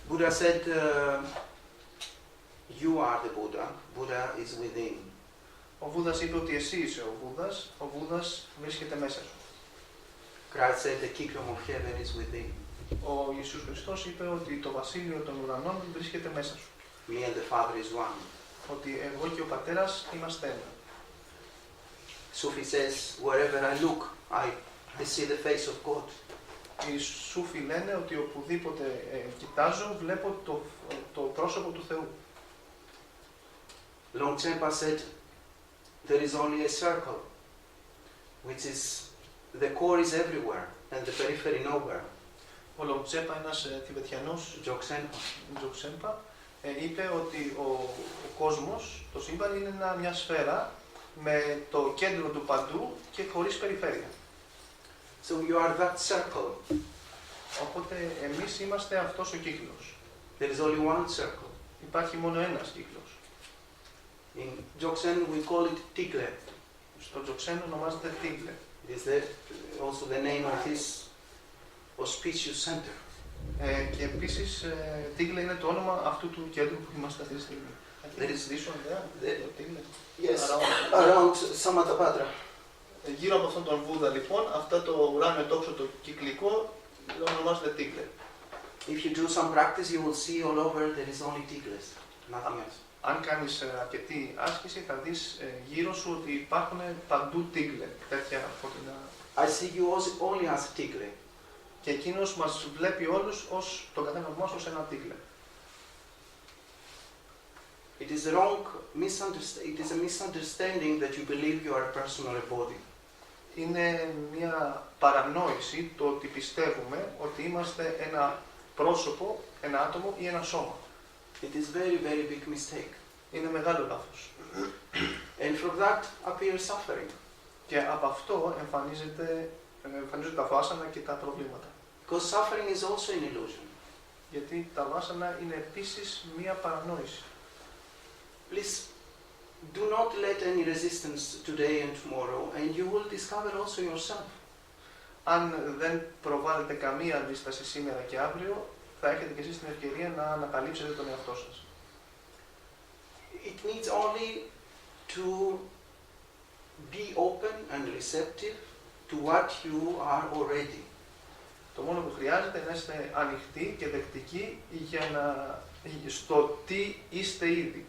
Buddha said, you are the Buddha. Buddha is within. Ο Βούδας είπε ότι εσύ είσαι ο Βούδας βρίσκεται μέσα σου. Christ said, the kingdom of heaven is within. Ο Ιησούς Χριστός είπε ότι το βασίλειο των ουρανών βρίσκεται μέσα σου. Me and the Father is one. Ότι εγώ και ο Πατέρας είμαστε ένα. Sufi says, wherever I look, I see the face of God. Οι Σούφοι λένε ότι οπουδήποτε κοιτάζω βλέπω το πρόσωπο του Θεού. Longchenpa said, there is only a circle, which is, the core is everywhere, and the periphery nowhere. Ο Λογκτσέπα, ένας Θιβετιανός, Τζοξέμπα, είπε ότι ο κόσμος, το σύμπαν, είναι μια σφαίρα με το κέντρο του παντού και χωρίς περιφέρεια. So you are that circle. Οπότε εμείς είμαστε αυτός ο κύκλος. There is only one circle. Υπάρχει μόνο ένας κύκλος. In Dzogchen we call it Tigle. Στο Τζοξέν ονομάζεται Τίγλε. It is also the name of this auspicious center. Και επίσης Τίγλε είναι το όνομα αυτού του κέντρου που είμαστε αυτή τη στιγμή. There is this one there, Τίγλε. Yes, around Samatapatra. Γύρω από αυτόν τον Βούδα λοιπόν, αυτό το ουράνιο τόξο το κυκλικό ονομάζεται Τίγλε. If you do some practice, you will see all over there is only Tigles, nothing else. Αν κάνεις αρκετή άσκηση θα δεις γύρω σου ότι υπάρχουν παντού Τίγλε, τέτοια φωτεινά. I see you only as Tigle. Και εκείνος μας βλέπει όλους ως τον καθένα μας ως ένα Τίγλε. It is wrong, it is a misunderstanding that you believe you are a person or a body. Είναι μια παρανόηση το ότι πιστεύουμε ότι είμαστε ένα πρόσωπο, ένα άτομο ή ένα σώμα. It is very, very big mistake. Είναι μεγάλο λάθος. And from that appears suffering. Και από αυτό εμφανίζονται τα βάσανα και τα προβλήματα. Because suffering is also an illusion. Γιατί τα βάσανα είναι επίσης μία παρανόηση. Please do not let any resistance today and tomorrow, and you will discover also yourself. Αν δεν προβάλλετε καμία αντίσταση σήμερα και αύριο, θα έχετε και εσείς την ευκαιρία να ανακαλύψετε τον εαυτό σας. It needs only to be open and receptive to what you are already. Το μόνο που χρειάζεται είναι να είστε ανοιχτοί και δεκτικοί στο τι είστε ήδη.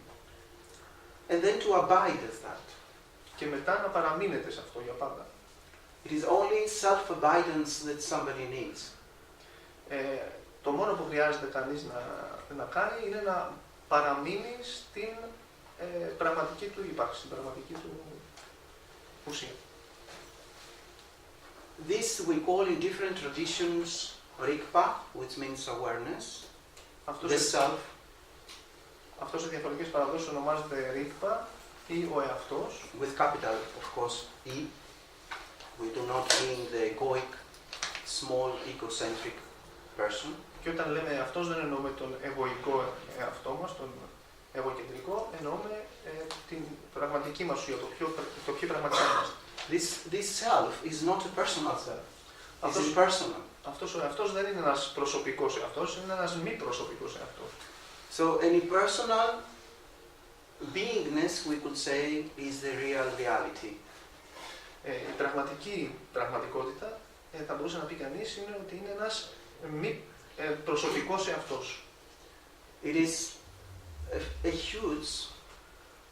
And then to abide as that. Και μετά να παραμείνετε σε αυτό για πάντα. It is only self-abidance that somebody needs. Το μόνο που χρειάζεται κανείς να κάνει είναι να παραμείνει στην πραγματική του ύπαρξη, στην πραγματική του ουσία. This we call in different traditions Rigpa, which means awareness, the self. Αυτό σε διαφορετικές παραδόσεις ονομάζεται Ρίκπα ή ο εαυτός. With capital, of course, E. We do not mean the egoic, small, egocentric person. Και όταν λέμε αυτός δεν εννοούμε τον εγωικό εαυτό μας, τον εγωκεντρικό, εννοούμε την πραγματική μας ουσία, το πιο πραγματικά είμαστε. This self is not a personal self. It is impersonal. Αυτός ο εαυτός δεν είναι ένας προσωπικός εαυτός, είναι ένας μη προσωπικός εαυτός. So any personal beingness, we could say, is the real reality. Η πραγματική πραγματικότητα, θα μπορούσε να πει κανείς, είναι ότι είναι ένας μη προσωπικός εαυτός. It is a huge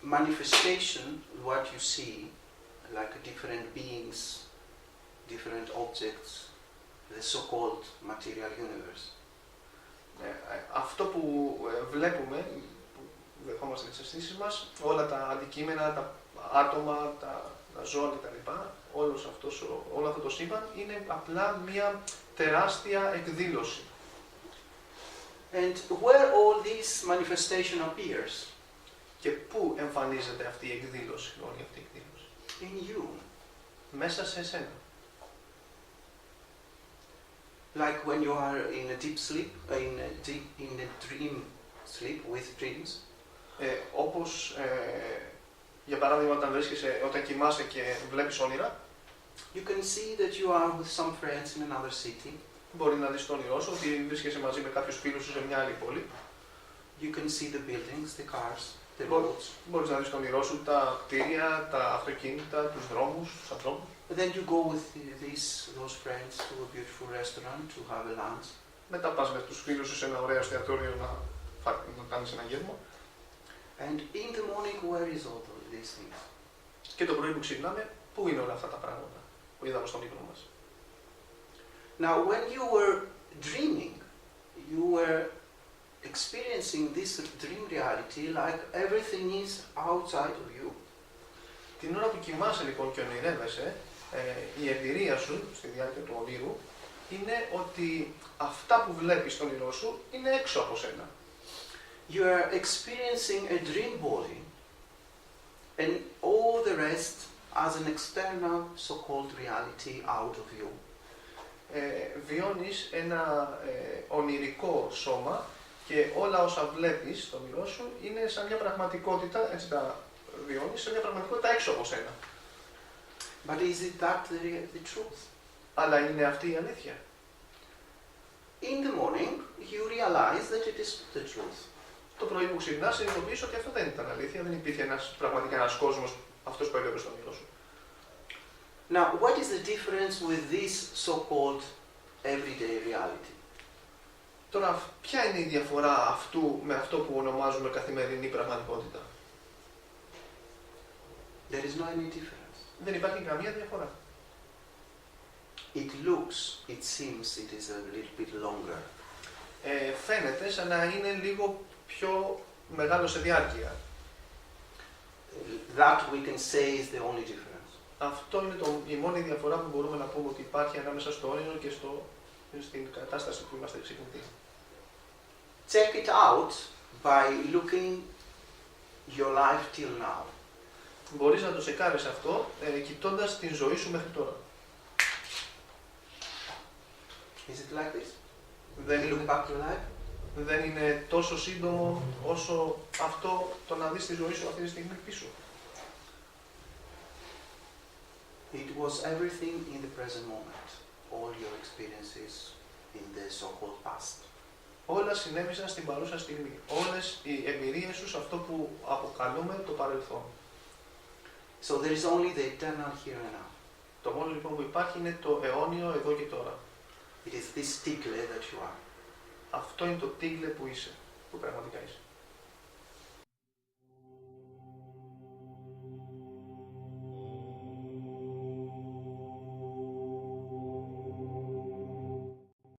manifestation what you see, like different beings, different objects, the so-called material universe. Αυτό που βλέπουμε, που δεχόμαστε τις αισθήσεις μας, όλα τα αντικείμενα, τα άτομα, τα ζώα κτλ. Όλο αυτό το σύμπαν είναι απλά μια τεράστια εκδήλωση. And where all this manifestation appears? Και πού εμφανίζεται αυτή η εκδήλωση, όλη αυτή η εκδήλωση? In you. Μέσα σε εσένα. Like when you are in a deep sleep, in a dream sleep with dreams. Όπως, για παράδειγμα, όταν κοιμάσαι και βλέπεις όνειρα, you can see that you are with some friends in another city. Μπορεί να δεις το όνειρό σου ότι βρίσκεσαι μαζί με κάποιους φίλους σου σε μια άλλη πόλη. You can see the buildings, the cars, the roads. Μπορείς να δεις το όνειρό σου τα κτίρια, τα αυτοκίνητα, τους δρόμους, τους ανθρώπους. Then you go with those friends to a beautiful restaurant to have a lunch. Μετά πας με τους φίλους σου σε ένα ωραίο εστιατόριο να κάνεις ένα γεύμα. And in the morning, where is all these things? Και το πρωί που ξυπνάμε, πού είναι όλα αυτά τα πράγματα που είδαμε στον ύπνο μας. Now, when you were dreaming, you were experiencing this dream reality like everything is outside of you. Την ώρα που κοιμάσαι λοιπόν και ονειρεύεσαι, η εμπειρία σου στη διάρκεια του ονείρου είναι ότι αυτά που βλέπεις στον όνειρό σου είναι έξω από σένα. You are experiencing a dream body and all the rest as an external so-called reality out of you. Βιώνεις ένα ονειρικό σώμα και όλα όσα βλέπεις στον όνειρό σου είναι σαν μια πραγματικότητα, έτσι τα βιώνεις, σε μια πραγματικότητα έξω από σένα. But is it that the truth? Αλλά είναι αυτή η αλήθεια. In the morning, you realize that it is the truth. Το πρωί που ξυπνάς συνειδητοποιείς ότι αυτό δεν ήταν αλήθεια, δεν υπήρχε πραγματικά ένας κόσμος, αυτός που έβλεπες στον όνειρο σου. Now, what is the difference with this so-called everyday reality? Τώρα, ποια είναι η διαφορά αυτού με αυτό που ονομάζουμε καθημερινή πραγματικότητα? There is no any difference. Δεν υπάρχει καμία διαφορά. It looks, it seems, it is a little bit longer. Φαίνεται σαν να είναι λίγο πιο μεγάλο σε διάρκεια. That we can say is the only difference. Αυτό είναι η μόνη διαφορά που μπορούμε να πούμε ότι υπάρχει ανάμεσα στο όνειρο και στην κατάσταση που είμαστε ξυπνητοί. Check it out by looking your life till now. Μπορείς να το τσεκάρεις αυτό κοιτώντας την ζωή σου μέχρι τώρα. Is it like this? Δεν Look είναι, back your life. δεν είναι τόσο σύντομο όσο αυτό το να δεις τη ζωή σου αυτή τη στιγμή πίσω. It was everything in the present moment. All your experiences in the so-called past. Όλα συνέβησαν στην παρούσα στιγμή. Όλες οι εμπειρίες σου σε αυτό που αποκαλούμε το παρελθόν. So there is only the eternal here and now. Το μόνο λοιπόν που υπάρχει είναι το αιώνιο εδώ και τώρα. It is this tigle that you are. Αυτό είναι το τίγλε που είσαι, που πραγματικά είσαι.